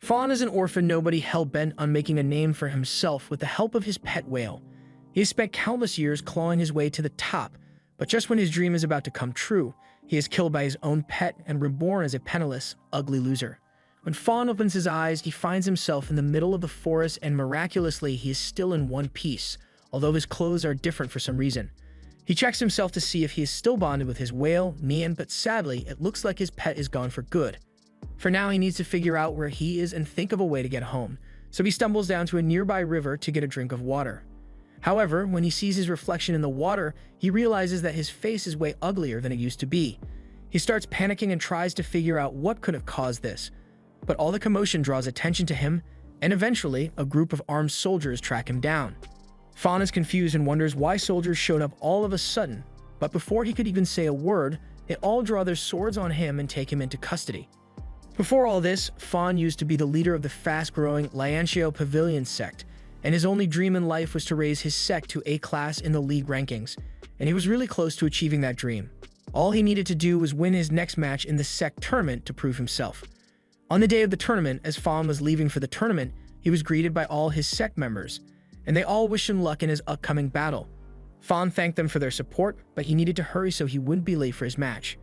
Fawn is an orphan nobody hell-bent on making a name for himself with the help of his pet whale. He has spent countless years clawing his way to the top, but just when his dream is about to come true, he is killed by his own pet and reborn as a penniless, ugly loser. When Fawn opens his eyes, he finds himself in the middle of the forest, and miraculously he is still in one piece, although his clothes are different for some reason. He checks himself to see if he is still bonded with his whale, Nian, but sadly, it looks like his pet is gone for good. For now, he needs to figure out where he is and think of a way to get home, so he stumbles down to a nearby river to get a drink of water. However, when he sees his reflection in the water, he realizes that his face is way uglier than it used to be. He starts panicking and tries to figure out what could have caused this, but all the commotion draws attention to him, and eventually, a group of armed soldiers track him down. Fawn is confused and wonders why soldiers showed up all of a sudden, but before he could even say a word, they all draw their swords on him and take him into custody. Before all this, Fawn used to be the leader of the fast-growing Lianxiao Pavilion sect, and his only dream in life was to raise his sect to A class in the league rankings, and he was really close to achieving that dream. All he needed to do was win his next match in the sect tournament to prove himself. On the day of the tournament, as Fawn was leaving for the tournament, he was greeted by all his sect members, and they all wished him luck in his upcoming battle. Fawn thanked them for their support, but he needed to hurry so he wouldn't be late for his match.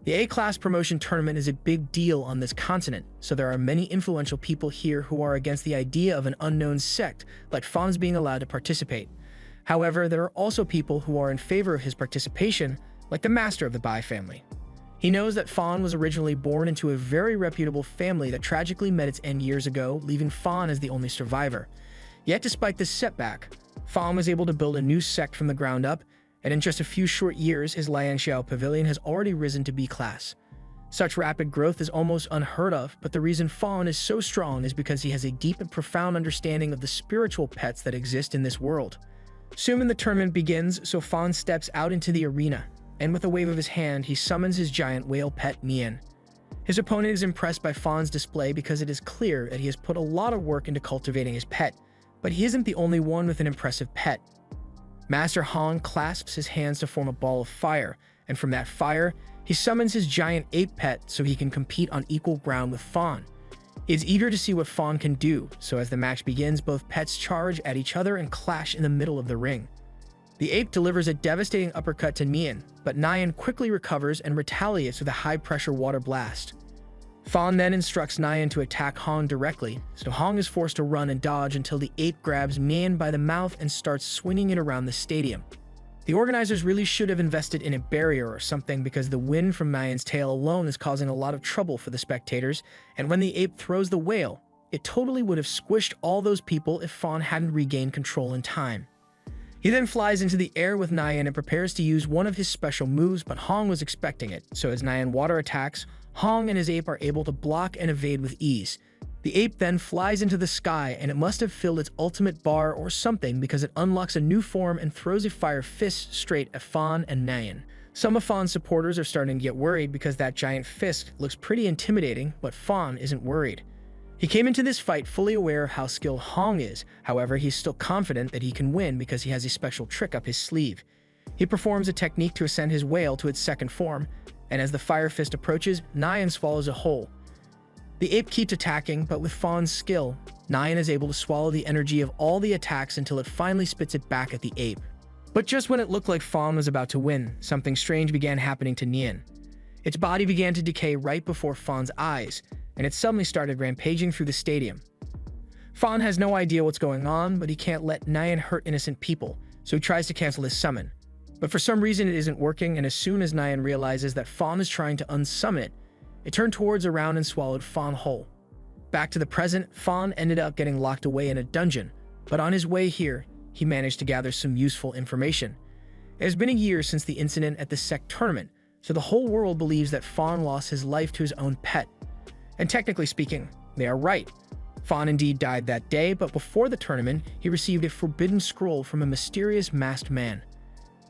The A-Class promotion tournament is a big deal on this continent, so there are many influential people here who are against the idea of an unknown sect like Fawn's being allowed to participate. However, there are also people who are in favor of his participation, like the master of the Bai family. He knows that Fawn was originally born into a very reputable family that tragically met its end years ago, leaving Fawn as the only survivor. Yet despite this setback, Fawn was able to build a new sect from the ground up, and in just a few short years, his Lianxiao Pavilion has already risen to B class. Such rapid growth is almost unheard of, but the reason Fawn is so strong is because he has a deep and profound understanding of the spiritual pets that exist in this world. Soon the tournament begins, so Fawn steps out into the arena, and with a wave of his hand, he summons his giant whale pet, Nian. His opponent is impressed by Fawn's display because it is clear that he has put a lot of work into cultivating his pet, but he isn't the only one with an impressive pet. Master Han clasps his hands to form a ball of fire, and from that fire, he summons his giant ape pet so he can compete on equal ground with Fawn. He is eager to see what Fawn can do, so as the match begins, both pets charge at each other and clash in the middle of the ring. The ape delivers a devastating uppercut to Nian, but Nian quickly recovers and retaliates with a high-pressure water blast. Fawn then instructs Nian to attack Hong directly, so Hong is forced to run and dodge until the ape grabs Nian by the mouth and starts swinging it around the stadium. The organizers really should have invested in a barrier or something because the wind from Nian's tail alone is causing a lot of trouble for the spectators, and when the ape throws the whale, it totally would have squished all those people if Fawn hadn't regained control in time. He then flies into the air with Nian and prepares to use one of his special moves, but Hong was expecting it, so as Nian water attacks, Hong and his ape are able to block and evade with ease. The ape then flies into the sky, and it must have filled its ultimate bar or something because it unlocks a new form and throws a fire fist straight at Fawn and Nian. Some of Fawn's supporters are starting to get worried because that giant fist looks pretty intimidating, but Fawn isn't worried. He came into this fight fully aware of how skilled Hong is, however he's still confident that he can win because he has a special trick up his sleeve. He performs a technique to ascend his whale to its second form, and as the fire fist approaches, Nian swallows a whole. The ape keeps attacking, but with Fawn's skill, Nian is able to swallow the energy of all the attacks until it finally spits it back at the ape. But just when it looked like Fawn was about to win, something strange began happening to Nian. Its body began to decay right before Fawn's eyes, and it suddenly started rampaging through the stadium. Fawn has no idea what's going on, but he can't let Nian hurt innocent people, so he tries to cancel his summon. But for some reason it isn't working, and as soon as Nian realizes that Fawn is trying to unsummon it, it turned towards around and swallowed Fawn whole. Back to the present, Fawn ended up getting locked away in a dungeon, but on his way here, he managed to gather some useful information. It has been a year since the incident at the sect tournament, so the whole world believes that Fawn lost his life to his own pet. And technically speaking, they are right. Fawn indeed died that day, but before the tournament, he received a forbidden scroll from a mysterious masked man.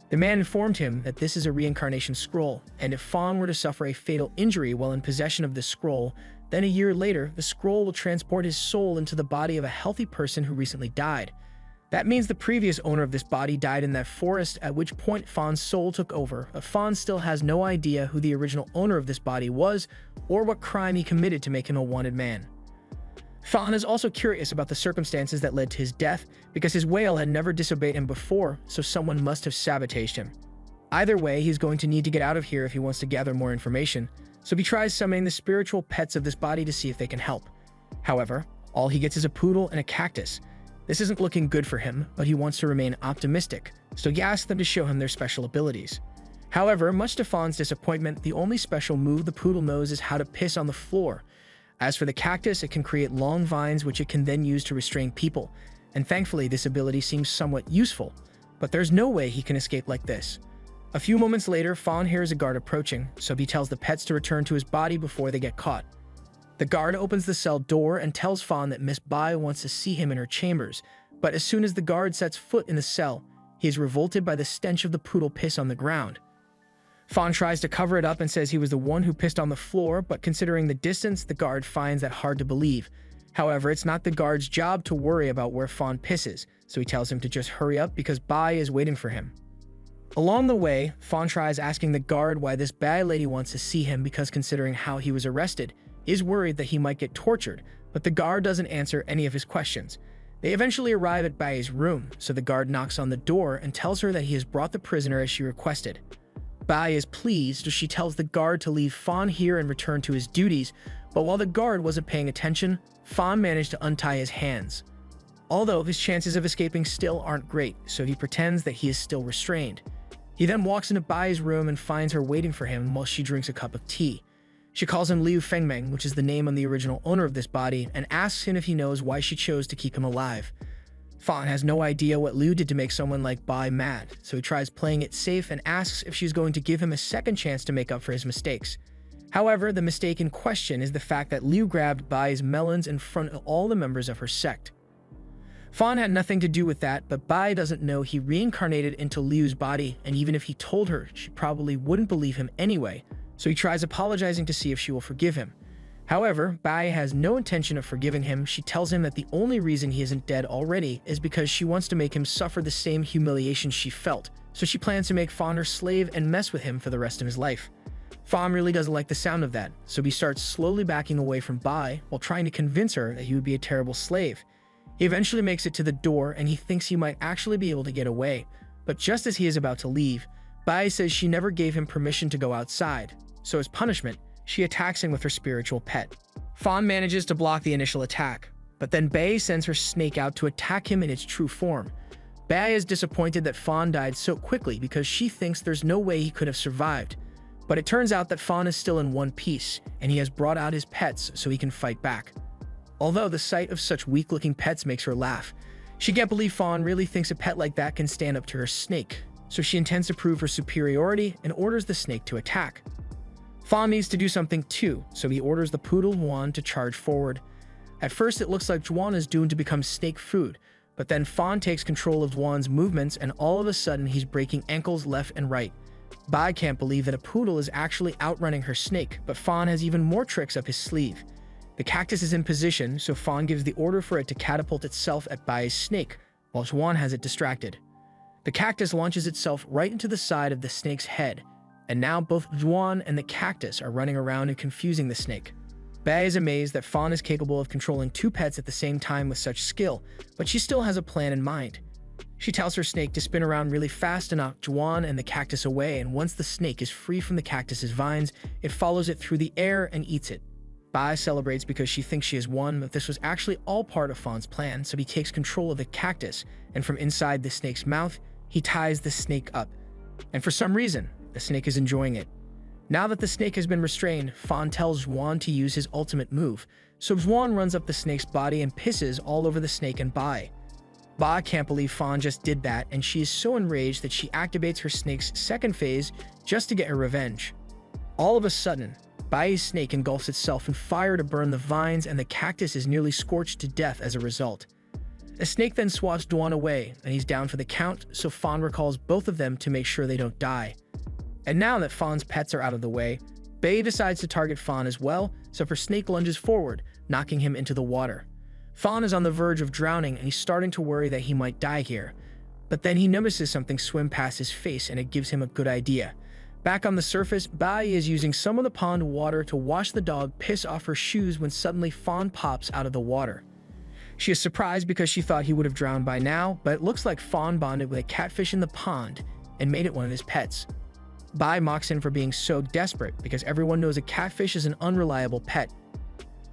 The man informed him that this is a reincarnation scroll, and if Fawn were to suffer a fatal injury while in possession of this scroll, then a year later, the scroll will transport his soul into the body of a healthy person who recently died. That means the previous owner of this body died in that forest, at which point Fawn's soul took over, but Fawn still has no idea who the original owner of this body was or what crime he committed to make him a wanted man. Fawn is also curious about the circumstances that led to his death because his whale had never disobeyed him before, so someone must have sabotaged him. Either way, he's going to need to get out of here if he wants to gather more information, so he tries summoning the spiritual pets of this body to see if they can help. However, all he gets is a poodle and a cactus. This isn't looking good for him, but he wants to remain optimistic, so he asks them to show him their special abilities. However, much to Fawn's disappointment, the only special move the poodle knows is how to piss on the floor. As for the cactus, it can create long vines which it can then use to restrain people, and thankfully this ability seems somewhat useful, but there's no way he can escape like this. A few moments later, Fawn hears a guard approaching, so he tells the pets to return to his body before they get caught. The guard opens the cell door and tells Fawn that Miss Bai wants to see him in her chambers, but as soon as the guard sets foot in the cell, he is revolted by the stench of the poodle piss on the ground. Fawn tries to cover it up and says he was the one who pissed on the floor, but considering the distance, the guard finds that hard to believe. However, it's not the guard's job to worry about where Fawn pisses, so he tells him to just hurry up because Bai is waiting for him. Along the way, Fawn tries asking the guard why this bad lady wants to see him because considering how he was arrested, he is worried that he might get tortured, but the guard doesn't answer any of his questions. They eventually arrive at Bai's room, so the guard knocks on the door and tells her that he has brought the prisoner as she requested. Bai is pleased, so she tells the guard to leave Fawn here and return to his duties, but while the guard wasn't paying attention, Fawn managed to untie his hands. Although his chances of escaping still aren't great, so he pretends that he is still restrained. He then walks into Bai's room and finds her waiting for him while she drinks a cup of tea. She calls him Liu Fengmeng, which is the name of the original owner of this body, and asks him if he knows why she chose to keep him alive. Fawn has no idea what Liu did to make someone like Bai mad, so he tries playing it safe and asks if she's going to give him a second chance to make up for his mistakes. However, the mistake in question is the fact that Liu grabbed Bai's melons in front of all the members of her sect. Fawn had nothing to do with that, but Bai doesn't know he reincarnated into Liu's body, and even if he told her, she probably wouldn't believe him anyway, so he tries apologizing to see if she will forgive him. However, Bai has no intention of forgiving him. She tells him that the only reason he isn't dead already is because she wants to make him suffer the same humiliation she felt, so she plans to make Fawn her slave and mess with him for the rest of his life. Fawn really doesn't like the sound of that, so he starts slowly backing away from Bai while trying to convince her that he would be a terrible slave. He eventually makes it to the door and he thinks he might actually be able to get away, but just as he is about to leave, Bai says she never gave him permission to go outside, so as punishment, she attacks him with her spiritual pet. Fawn manages to block the initial attack, but then Bai sends her snake out to attack him in its true form. Bai is disappointed that Fawn died so quickly because she thinks there's no way he could have survived, but it turns out that Fawn is still in one piece, and he has brought out his pets so he can fight back. Although the sight of such weak-looking pets makes her laugh, she can't believe Fawn really thinks a pet like that can stand up to her snake, so she intends to prove her superiority and orders the snake to attack. Fawn needs to do something too, so he orders the poodle Juan to charge forward. At first it looks like Juan is doomed to become snake food, but then Fawn takes control of Juan's movements and all of a sudden he's breaking ankles left and right. Bai can't believe that a poodle is actually outrunning her snake, but Fawn has even more tricks up his sleeve. The cactus is in position, so Fawn gives the order for it to catapult itself at Bai's snake, while Juan has it distracted. The cactus launches itself right into the side of the snake's head, and now both Juan and the cactus are running around and confusing the snake. Bai is amazed that Fawn is capable of controlling two pets at the same time with such skill, but she still has a plan in mind. She tells her snake to spin around really fast to knock Juan and the cactus away, and once the snake is free from the cactus's vines, it follows it through the air and eats it. Bai celebrates because she thinks she has won, but this was actually all part of Fawn's plan, so he takes control of the cactus, and from inside the snake's mouth, he ties the snake up. And for some reason, the snake is enjoying it. Now that the snake has been restrained, Fawn tells Juan to use his ultimate move, so Juan runs up the snake's body and pisses all over the snake and Bai. Bai can't believe Fawn just did that, and she is so enraged that she activates her snake's second phase just to get her revenge. All of a sudden, Bai's snake engulfs itself in fire to burn the vines, and the cactus is nearly scorched to death as a result. The snake then swats Juan away, and he's down for the count, so Fawn recalls both of them to make sure they don't die. And now that Fawn's pets are out of the way, Bai decides to target Fawn as well, so her snake lunges forward, knocking him into the water. Fawn is on the verge of drowning, and he's starting to worry that he might die here. But then he notices something swim past his face, and it gives him a good idea. Back on the surface, Bai is using some of the pond water to wash the dog piss off her shoes when suddenly Fawn pops out of the water. She is surprised because she thought he would have drowned by now, but it looks like Fawn bonded with a catfish in the pond and made it one of his pets. Bai mocks him for being so desperate because everyone knows a catfish is an unreliable pet.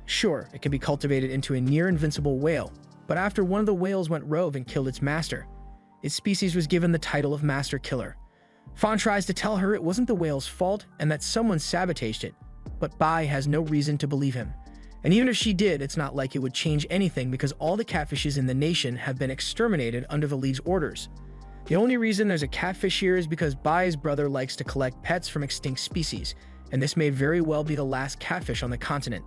Sure, it can be cultivated into a near-invincible whale, but after one of the whales went rogue and killed its master, its species was given the title of Master Killer. Fawn tries to tell her it wasn't the whale's fault and that someone sabotaged it, but Bai has no reason to believe him. And even if she did, it's not like it would change anything because all the catfishes in the nation have been exterminated under the League's orders. The only reason there's a catfish here is because Bai's brother likes to collect pets from extinct species, and this may very well be the last catfish on the continent.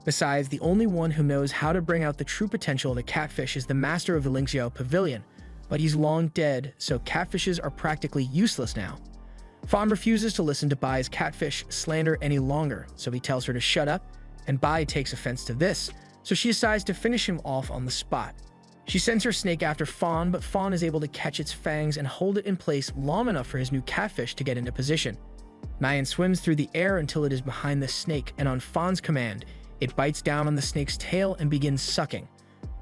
Besides, the only one who knows how to bring out the true potential of the catfish is the master of the Lingxiao Pavilion, but he's long dead, so catfishes are practically useless now. Fawn refuses to listen to Bai's catfish slander any longer, so he tells her to shut up, and Bai takes offense to this, so she decides to finish him off on the spot. She sends her snake after Fawn, but Fawn is able to catch its fangs and hold it in place long enough for his new catfish to get into position. Nyan swims through the air until it is behind the snake, and on Fawn's command, it bites down on the snake's tail and begins sucking.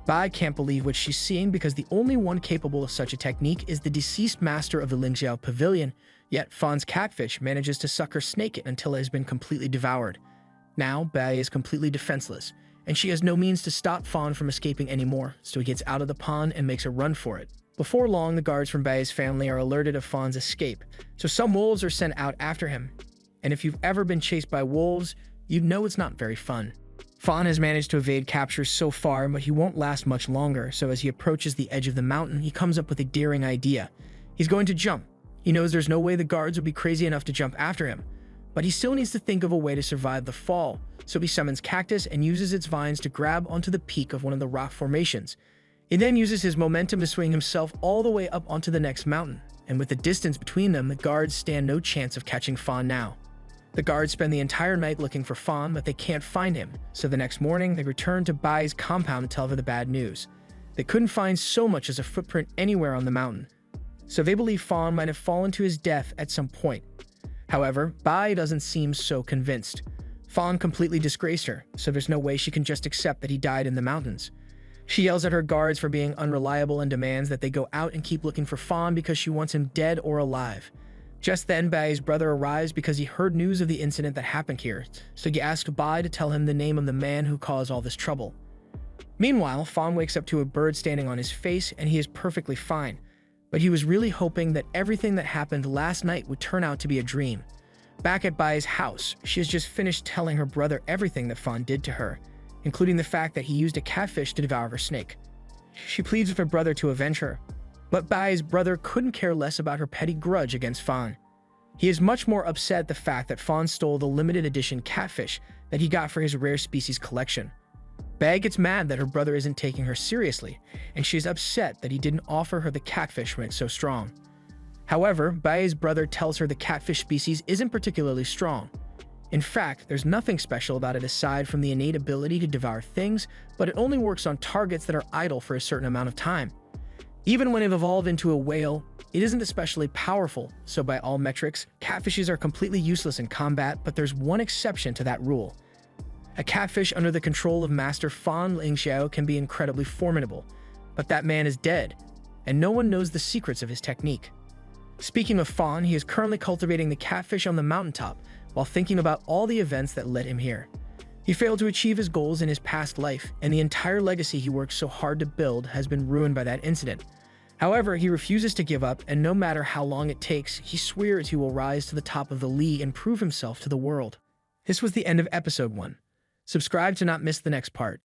Bai can't believe what she's seeing because the only one capable of such a technique is the deceased master of the Lingxiao Pavilion, yet Fawn's catfish manages to suck her snake until it has been completely devoured. Now, Bai is completely defenseless, and she has no means to stop Fawn from escaping anymore, so he gets out of the pond and makes a run for it. Before long, the guards from Bai's family are alerted of Fawn's escape, so some wolves are sent out after him. And if you've ever been chased by wolves, you'd know it's not very fun. Fawn has managed to evade capture so far, but he won't last much longer, so as he approaches the edge of the mountain, he comes up with a daring idea. He's going to jump. He knows there's no way the guards will be crazy enough to jump after him, but he still needs to think of a way to survive the fall, so he summons Cactus and uses its vines to grab onto the peak of one of the rock formations. He then uses his momentum to swing himself all the way up onto the next mountain, and with the distance between them, the guards stand no chance of catching Fawn now. The guards spend the entire night looking for Fawn, but they can't find him, so the next morning they return to Bai's compound to tell her the bad news. They couldn't find so much as a footprint anywhere on the mountain, so they believe Fawn might have fallen to his death at some point. However, Bai doesn't seem so convinced. Fawn completely disgraced her, so there's no way she can just accept that he died in the mountains. She yells at her guards for being unreliable and demands that they go out and keep looking for Fawn because she wants him dead or alive. Just then, Bai's brother arrives because he heard news of the incident that happened here, so he asks Bai to tell him the name of the man who caused all this trouble. Meanwhile, Fawn wakes up to a bird standing on his face and he is perfectly fine, but he was really hoping that everything that happened last night would turn out to be a dream. Back at Bai's house, she has just finished telling her brother everything that Fawn did to her, including the fact that he used a catfish to devour her snake. She pleads with her brother to avenge her, but Bai's brother couldn't care less about her petty grudge against Fawn. He is much more upset at the fact that Fawn stole the limited edition catfish that he got for his rare species collection. Bai gets mad that her brother isn't taking her seriously, and she's upset that he didn't offer her the catfish when it's so strong. However, Bai's brother tells her the catfish species isn't particularly strong. In fact, there's nothing special about it aside from the innate ability to devour things, but it only works on targets that are idle for a certain amount of time. Even when they've evolved into a whale, it isn't especially powerful, so by all metrics, catfishes are completely useless in combat, but there's one exception to that rule. A catfish under the control of Master Fawn Lingxiao can be incredibly formidable, but that man is dead, and no one knows the secrets of his technique. Speaking of Fawn, he is currently cultivating the catfish on the mountaintop while thinking about all the events that led him here. He failed to achieve his goals in his past life, and the entire legacy he worked so hard to build has been ruined by that incident. However, he refuses to give up, and no matter how long it takes, he swears he will rise to the top of the league and prove himself to the world. This was the end of episode 1. Subscribe to not miss the next part.